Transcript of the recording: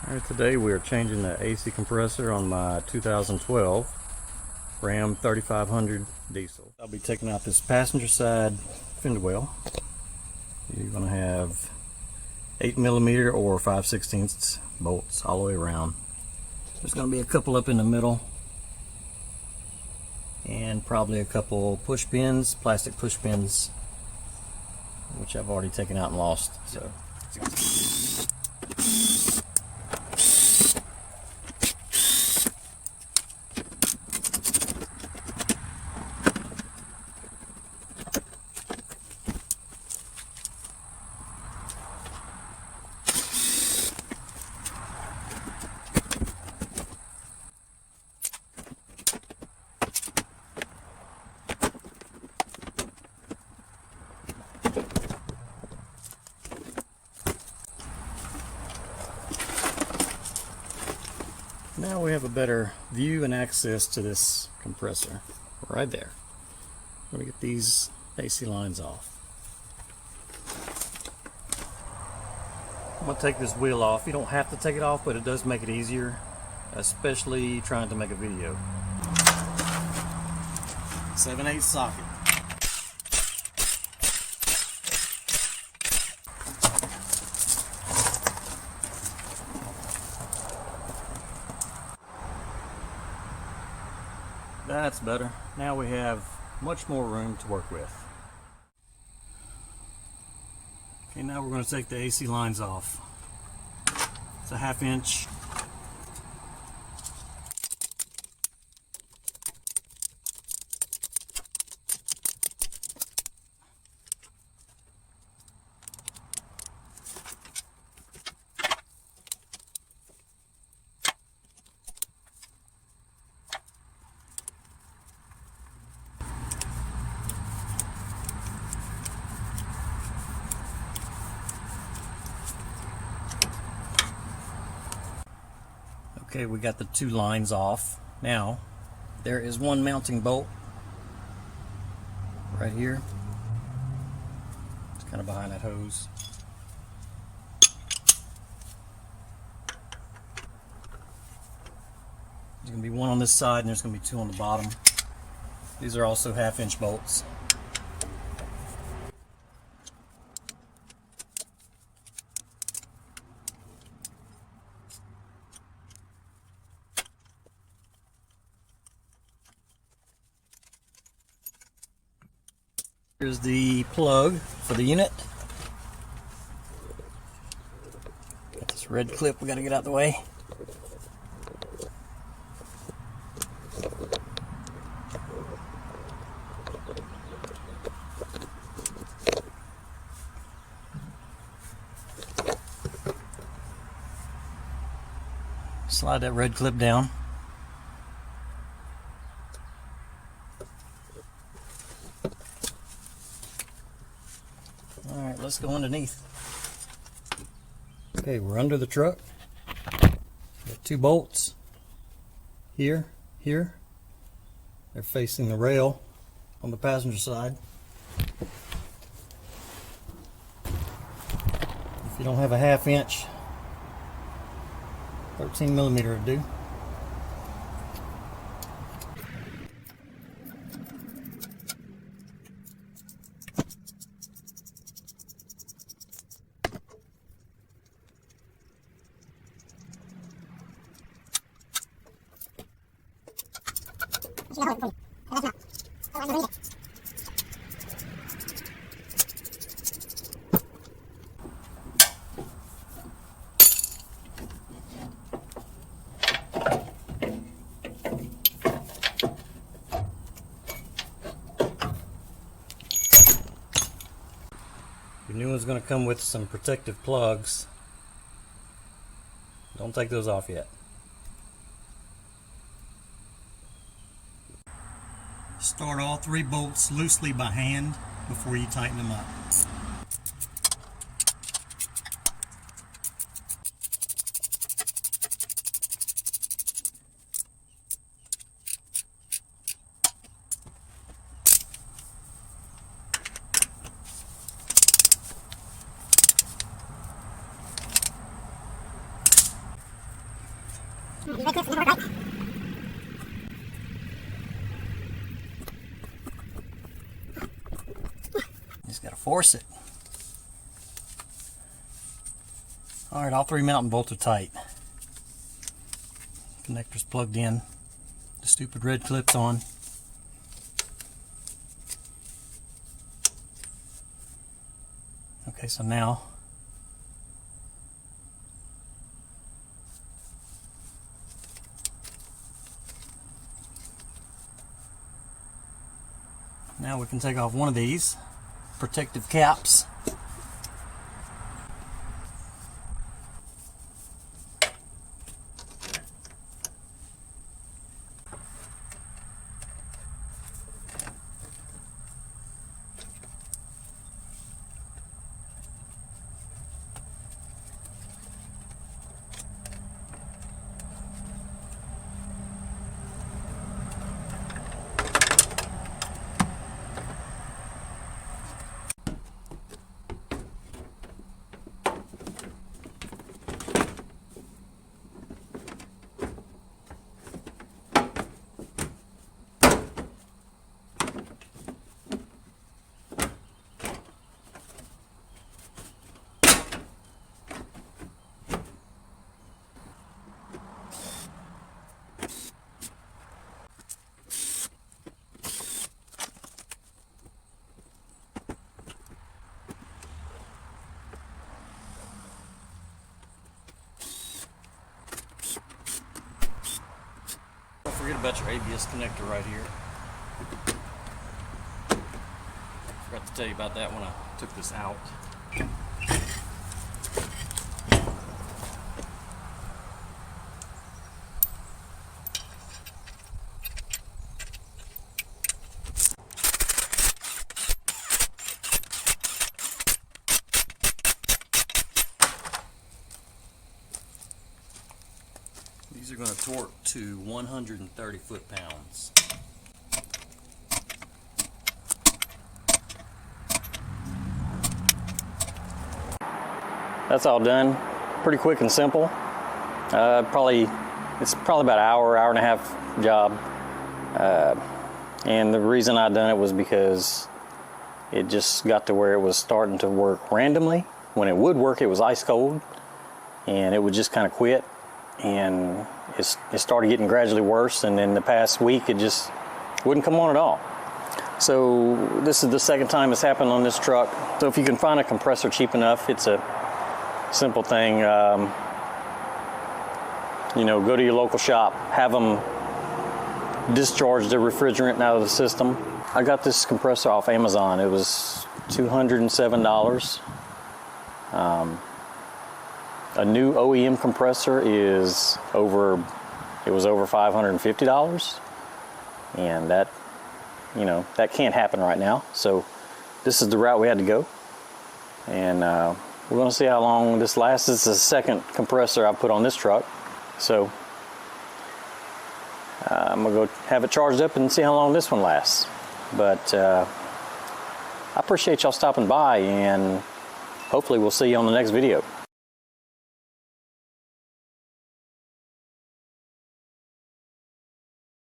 Alright, today we are changing the AC compressor on my 2012 Ram 3500 diesel. I'll be taking out this passenger side fender well. You're going to have 8mm or 5/16 bolts all the way around. There's going to be a couple up in the middle and probably a couple push pins, plastic push pins, which I've already taken out and lost. So. Now we have a better view and access to this compressor right there. Let me get these AC lines off. I'm going to take this wheel off. You don't have to take it off, but it does make it easier, especially trying to make a video. 7/8 socket. That's better. Now we have much more room to work with. Okay, now we're going to take the AC lines off. It's a 1/2 inch. Okay, we got the two lines off. Now, there is one mounting bolt right here. It's kind of behind that hose. There's going to be one on this side and there's going to be two on the bottom. These are also 1/2 inch bolts. Here's the plug for the unit. Got this red clip we got to get out of the way. Slide that red clip down. Alright, let's go underneath. Okay, we're under the truck. Got two bolts here. They're facing the rail on the passenger side. If you don't have a 1/2 inch, 13mm would do. Your new one's going to come with some protective plugs. Don't take those off yet. Start all 3 bolts loosely by hand before you tighten them up. Just gotta force it. Alright, all 3 mounting bolts are tight. Connector's plugged in. The stupid red clip's on. Okay, so now we can take off one of these protective caps. Don't forget about your ABS connector right here. Forgot to tell you about that when I took this out. These are going to torque to 130 foot-pounds. That's all done. Pretty quick and simple. It's probably about an hour and a half job. And the reason I done it was because it just got to where it was starting to work randomly. When it would work, it was ice cold, and it would just kind of quit. And it started getting gradually worse, and in the past week it just wouldn't come on at all. So this is the second time it's happened on this truck. So if you can find a compressor cheap enough, it's a simple thing. You know, go to your local shop, have them discharge the refrigerant out of the system. I got this compressor off Amazon. It was $207. A new OEM compressor is over $550, and that, you know, that can't happen right now. So this is the route we had to go, and we're going to see how long this lasts. This is the second compressor I've put on this truck, so I'm going to go have it charged up and see how long this one lasts. But I appreciate y'all stopping by, and hopefully we'll see you on the next video.